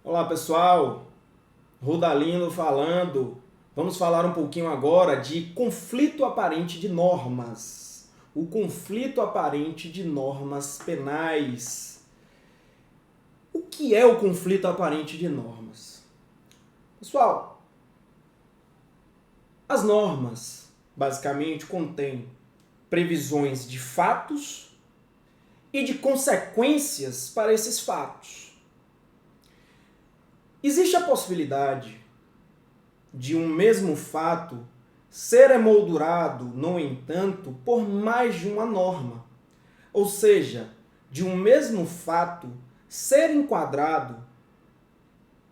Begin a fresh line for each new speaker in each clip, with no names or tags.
Olá pessoal, Rudalino falando. Vamos falar um pouquinho agora de conflito aparente de normas. O conflito aparente de normas penais. O que é o conflito aparente de normas? Pessoal, as normas basicamente contêm previsões de fatos e de consequências para esses fatos. Existe a possibilidade de um mesmo fato ser emoldurado, no entanto, por mais de uma norma. Ou seja, de um mesmo fato ser enquadrado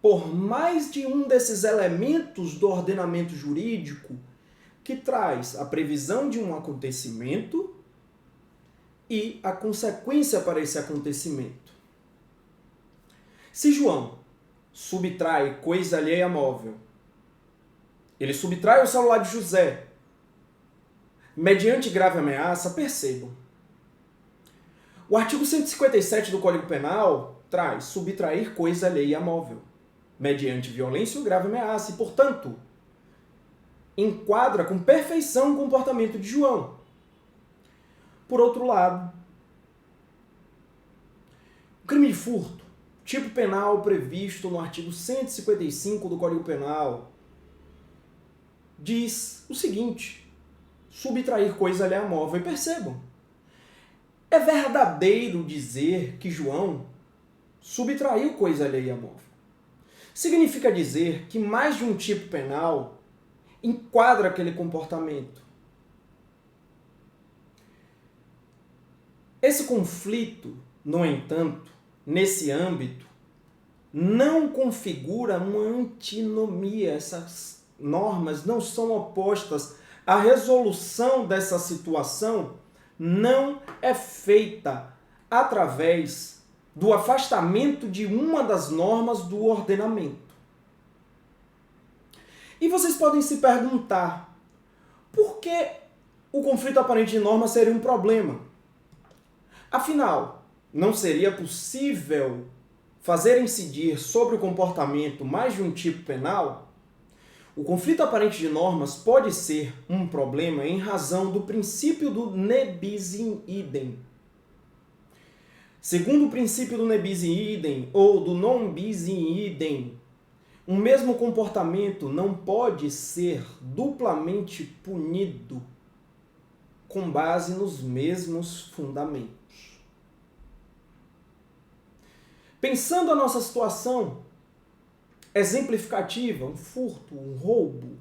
por mais de um desses elementos do ordenamento jurídico que traz a previsão de um acontecimento e a consequência para esse acontecimento. Se João subtrai coisa alheia móvel, ele subtrai o celular de José, mediante grave ameaça, percebam. O artigo 157 do Código Penal traz subtrair coisa alheia móvel, mediante violência ou grave ameaça, e, portanto, enquadra com perfeição o comportamento de João. Por outro lado, o crime de furto, tipo penal previsto no artigo 155 do Código Penal, diz o seguinte: subtrair coisa alheia móvel. E percebam, é verdadeiro dizer que João subtraiu coisa alheia móvel. Significa dizer que mais de um tipo penal enquadra aquele comportamento. Esse conflito, no entanto, nesse âmbito, não configura uma antinomia. Essas normas não são opostas. A resolução dessa situação não é feita através do afastamento de uma das normas do ordenamento. E vocês podem se perguntar, por que o conflito aparente de normas seria um problema? Afinal, não seria possível fazer incidir sobre o comportamento mais de um tipo penal? O conflito aparente de normas pode ser um problema em razão do princípio do ne bis in idem. Segundo o princípio do ne bis in idem ou do non bis in idem, um mesmo comportamento não pode ser duplamente punido com base nos mesmos fundamentos. Pensando a nossa situação exemplificativa, um furto, um roubo,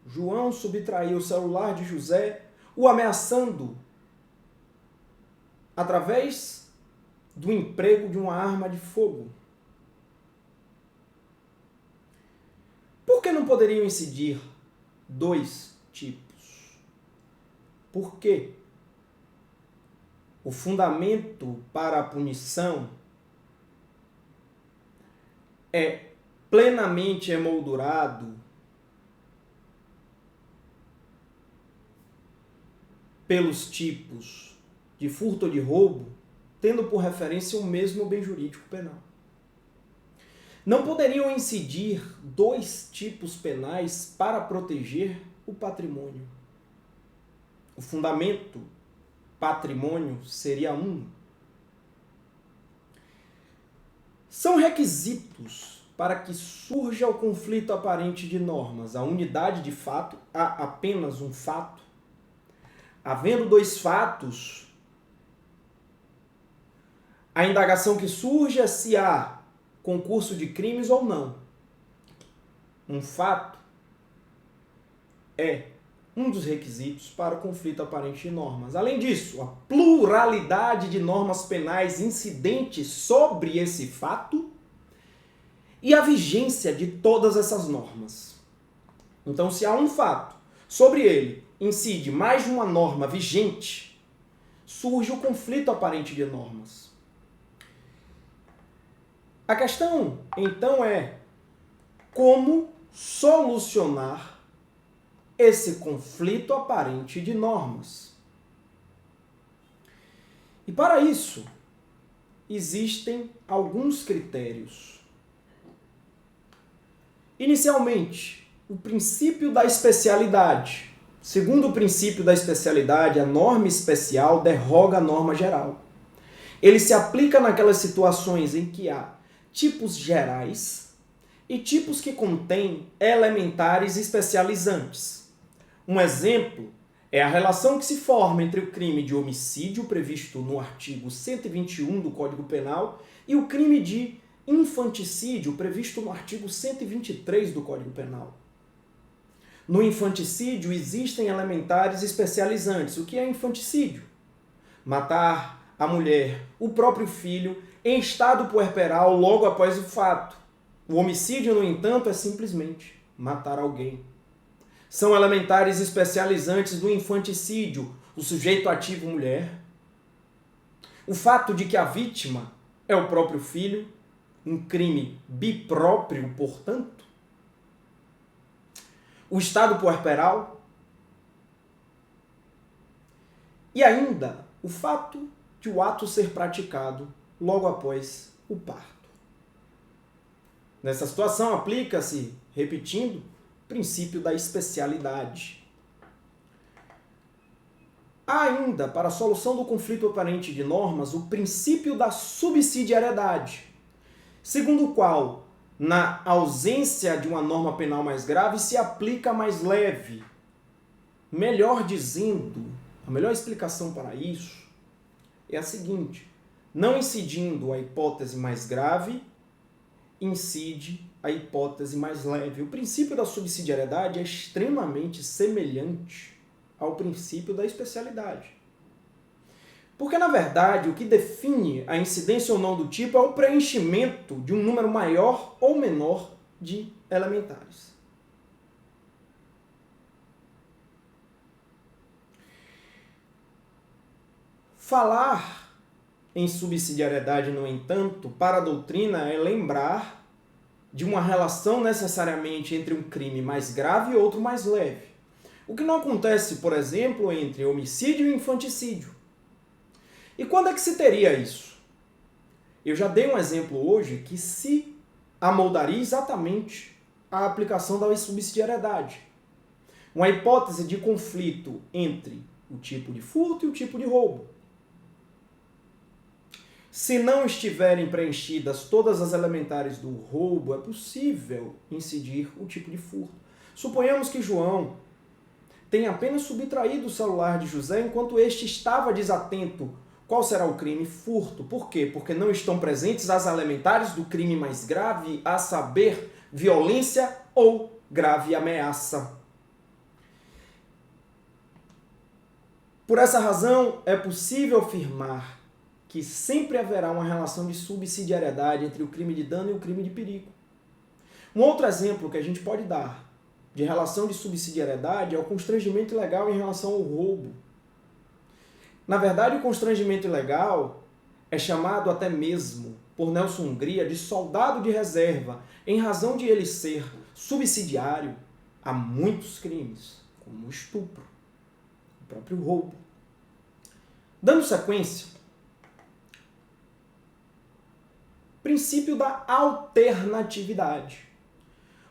João subtraiu o celular de José, o ameaçando através do emprego de uma arma de fogo. Por que não poderiam incidir dois tipos? Por quê? O fundamento para a punição é plenamente emoldurado pelos tipos de furto ou de roubo, tendo por referência o mesmo bem jurídico penal. Não poderiam incidir dois tipos penais para proteger o patrimônio. O fundamento patrimônio seria um. São requisitos para que surja o conflito aparente de normas. A unidade de fato, há apenas um fato. Havendo dois fatos, a indagação que surge é se há concurso de crimes ou não. Um fato é um dos requisitos para o conflito aparente de normas. Além disso, a pluralidade de normas penais incidentes sobre esse fato e a vigência de todas essas normas. Então, se há um fato, sobre ele incide mais de uma norma vigente, surge o conflito aparente de normas. A questão, então, é como solucionar esse conflito aparente de normas. E para isso, existem alguns critérios. Inicialmente, o princípio da especialidade. Segundo o princípio da especialidade, a norma especial derroga a norma geral. Ele se aplica naquelas situações em que há tipos gerais e tipos que contêm elementares especializantes. Um exemplo é a relação que se forma entre o crime de homicídio, previsto no artigo 121 do Código Penal, e o crime de infanticídio, previsto no artigo 123 do Código Penal. No infanticídio existem elementares especializantes. O que é infanticídio? Matar a mulher, o próprio filho, em estado puerperal logo após o fato. O homicídio, no entanto, é simplesmente matar alguém. São elementares especializantes do infanticídio, o sujeito ativo mulher, o fato de que a vítima é o próprio filho, um crime bipróprio, portanto, o estado puerperal e ainda o fato de o ato ser praticado logo após o parto. Nessa situação aplica-se, repetindo, o princípio da especialidade. Há ainda, para a solução do conflito aparente de normas, o princípio da subsidiariedade, segundo o qual, na ausência de uma norma penal mais grave, se aplica a mais leve. Melhor dizendo, a melhor explicação para isso é a seguinte: não incidindo a hipótese mais grave, incide a hipótese mais leve. O princípio da subsidiariedade é extremamente semelhante ao princípio da especialidade. Porque, na verdade, o que define a incidência ou não do tipo é o preenchimento de um número maior ou menor de elementares. Falar em subsidiariedade, no entanto, para a doutrina é lembrar de uma relação necessariamente entre um crime mais grave e outro mais leve. O que não acontece, por exemplo, entre homicídio e infanticídio. E quando é que se teria isso? Eu já dei um exemplo hoje que se amoldaria exatamente a aplicação da subsidiariedade. Uma hipótese de conflito entre o tipo de furto e o tipo de roubo. Se não estiverem preenchidas todas as elementares do roubo, é possível incidir o tipo de furto. Suponhamos que João tenha apenas subtraído o celular de José enquanto este estava desatento. Qual será o crime? Furto. Por quê? Porque não estão presentes as elementares do crime mais grave, a saber, violência ou grave ameaça. Por essa razão, é possível afirmar que sempre haverá uma relação de subsidiariedade entre o crime de dano e o crime de perigo. Um outro exemplo que a gente pode dar de relação de subsidiariedade é o constrangimento ilegal em relação ao roubo. Na verdade, o constrangimento ilegal é chamado até mesmo, por Nelson Hungria, de soldado de reserva, em razão de ele ser subsidiário a muitos crimes, como o estupro, o próprio roubo. Dando sequência, princípio da alternatividade.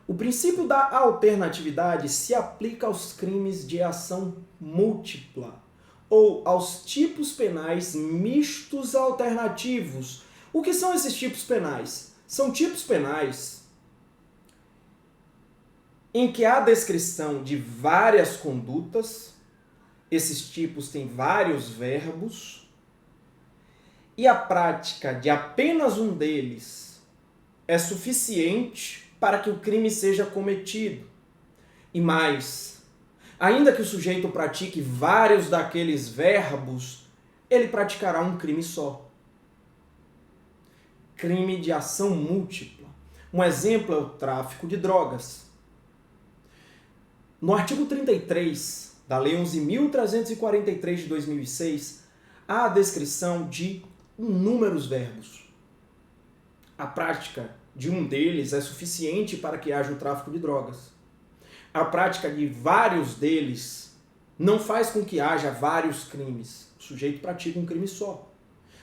O princípio da alternatividade se aplica aos crimes de ação múltipla ou aos tipos penais mistos alternativos. O que são esses tipos penais? São tipos penais em que há descrição de várias condutas, esses tipos têm vários verbos, e a prática de apenas um deles é suficiente para que o crime seja cometido. E mais, ainda que o sujeito pratique vários daqueles verbos, ele praticará um crime só. Crime de ação múltipla. Um exemplo é o tráfico de drogas. No artigo 33 da Lei 11.343 de 2006, há a descrição de inúmeros verbos. A prática de um deles é suficiente para que haja o tráfico de drogas. A prática de vários deles não faz com que haja vários crimes. O sujeito pratica um crime só.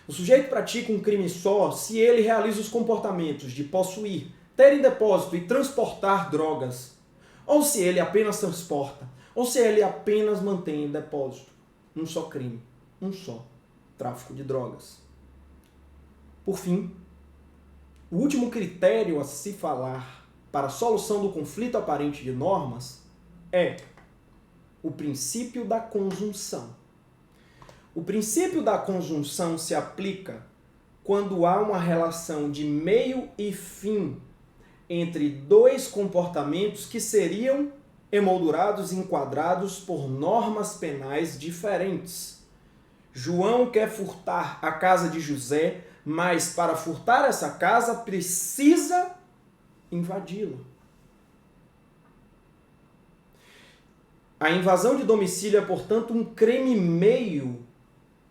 O sujeito pratica um crime só se ele realiza os comportamentos de possuir, ter em depósito e transportar drogas, ou se ele apenas transporta, ou se ele apenas mantém em depósito. Um só crime, um só: tráfico de drogas. Por fim, o último critério a se falar para a solução do conflito aparente de normas é o princípio da conjunção. O princípio da conjunção se aplica quando há uma relação de meio e fim entre dois comportamentos que seriam emoldurados e enquadrados por normas penais diferentes. João quer furtar a casa de José, mas para furtar essa casa precisa invadi-la. A invasão de domicílio é, portanto, um crime meio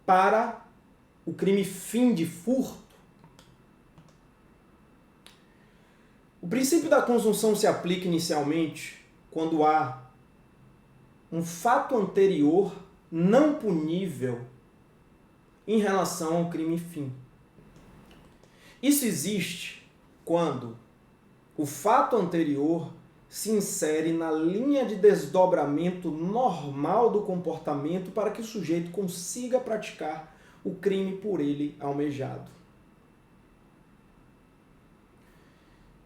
para o crime fim de furto. O princípio da conjunção se aplica inicialmente quando há um fato anterior não punível em relação ao crime fim. Isso existe quando o fato anterior se insere na linha de desdobramento normal do comportamento para que o sujeito consiga praticar o crime por ele almejado.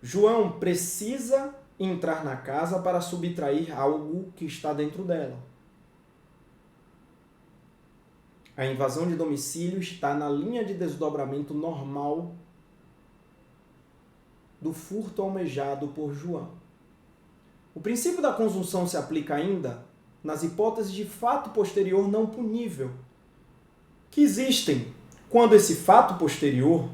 João precisa entrar na casa para subtrair algo que está dentro dela. A invasão de domicílio está na linha de desdobramento normal do furto almejado por João. O princípio da conjunção se aplica ainda nas hipóteses de fato posterior não punível, que existem quando esse fato posterior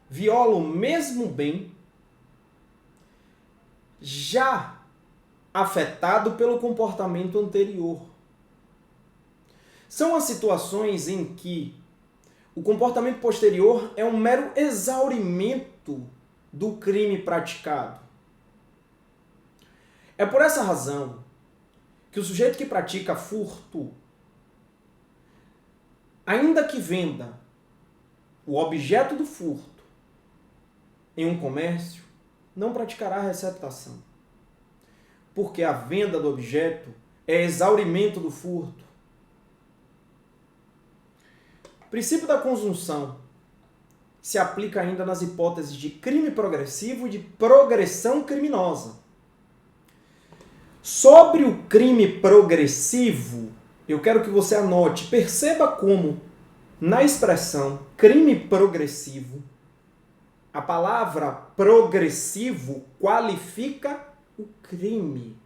viola o mesmo bem já afetado pelo comportamento anterior. São as situações em que o comportamento posterior é um mero exaurimento do crime praticado. É por essa razão que o sujeito que pratica furto, ainda que venda o objeto do furto em um comércio, não praticará a receptação, porque a venda do objeto é exaurimento do furto. O princípio da conjunção se aplica ainda nas hipóteses de crime progressivo e de progressão criminosa. Sobre o crime progressivo, eu quero que você anote, perceba como, na expressão crime progressivo, a palavra progressivo qualifica o crime.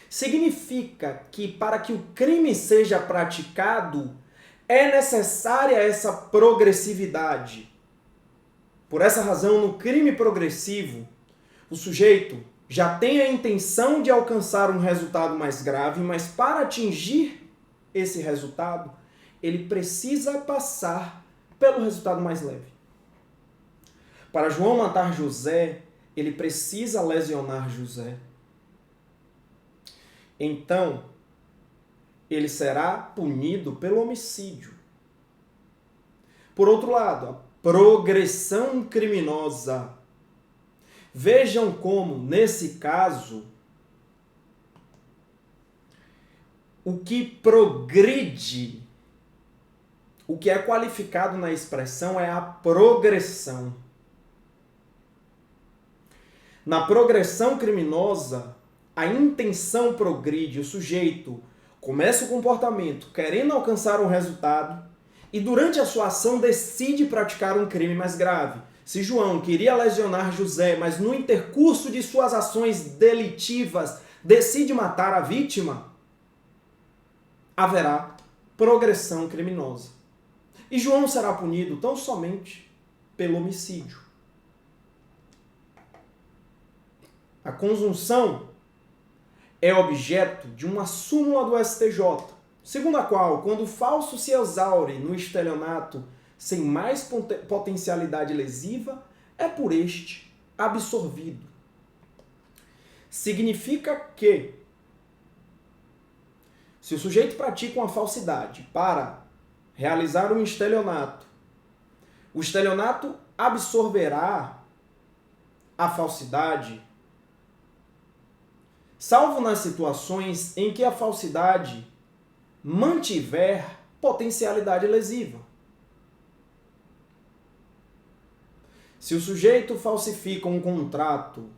Significa que para que o crime seja praticado, é necessária essa progressividade. Por essa razão, no crime progressivo, o sujeito já tem a intenção de alcançar um resultado mais grave, mas para atingir esse resultado, ele precisa passar pelo resultado mais leve. Para João matar José, ele precisa lesionar José. Então, ele será punido pelo homicídio. Por outro lado, a progressão criminosa. Vejam como, nesse caso, o que progride, o que é qualificado na expressão é a progressão. Na progressão criminosa, a intenção progride, o sujeito começa o comportamento querendo alcançar um resultado e durante a sua ação decide praticar um crime mais grave. Se João queria lesionar José, mas no intercurso de suas ações delitivas decide matar a vítima, haverá progressão criminosa. E João será punido tão somente pelo homicídio. A conjunção é objeto de uma súmula do STJ, segundo a qual, quando o falso se exaure no estelionato sem mais potencialidade lesiva, é por este absorvido. Significa que, se o sujeito pratica uma falsidade para realizar um estelionato, O estelionato absorverá a falsidade, salvo nas situações em que a falsidade mantiver potencialidade lesiva. Se o sujeito falsifica um contrato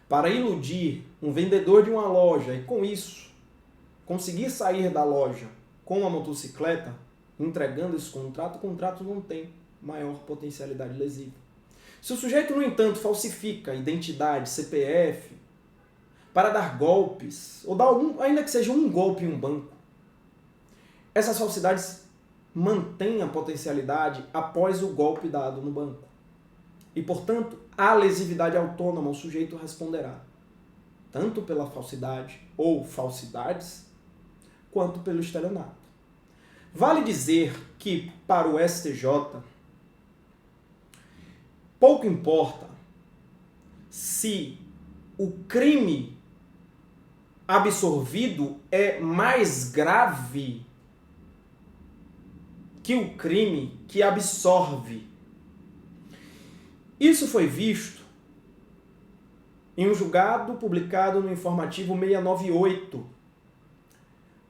para iludir um vendedor de uma loja e, com isso, conseguir sair da loja com a motocicleta, entregando esse contrato, o contrato não tem maior potencialidade lesiva. Se o sujeito, no entanto, falsifica identidade, CPF, para dar golpes, ou dar ainda que seja um golpe em um banco, essas falsidades mantêm a potencialidade após o golpe dado no banco. E, portanto, a lesividade autônoma, o sujeito responderá tanto pela falsidade ou falsidades, quanto pelo estelionato. Vale dizer que, para o STJ, pouco importa se o crime absorvido é mais grave que o crime que absorve. Isso foi visto em um julgado publicado no Informativo 698.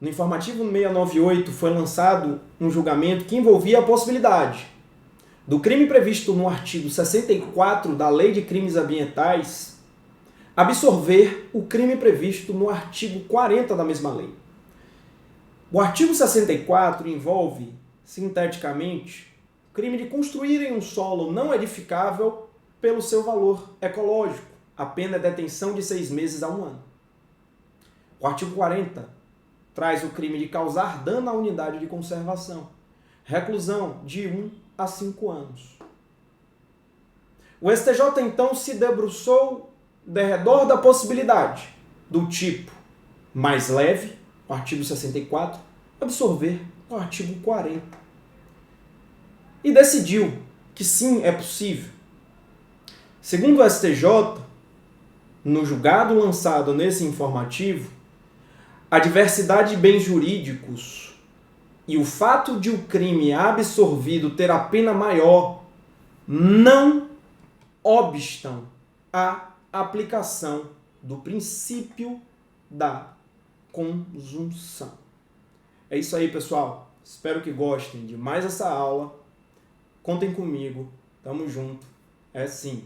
No Informativo 698 foi lançado um julgamento que envolvia a possibilidade do crime previsto no artigo 64 da Lei de Crimes Ambientais absorver o crime previsto no artigo 40 da mesma lei. O artigo 64 envolve, sinteticamente, o crime de construir em um solo não edificável pelo seu valor ecológico. A pena é detenção de 6 meses a 1 ano. O artigo 40 traz o crime de causar dano à unidade de conservação. Reclusão de 1 a 5 anos. O STJ, então, se debruçou derredor da possibilidade do tipo mais leve, o artigo 64, absorver o artigo 40. E decidiu que sim, é possível. Segundo o STJ, no julgado lançado nesse informativo, a diversidade de bens jurídicos e o fato de o crime absorvido ter a pena maior não obstam a aplicação do princípio da consunção. É isso aí, pessoal. Espero que gostem de mais essa aula. Contem comigo. Tamo junto. É sim.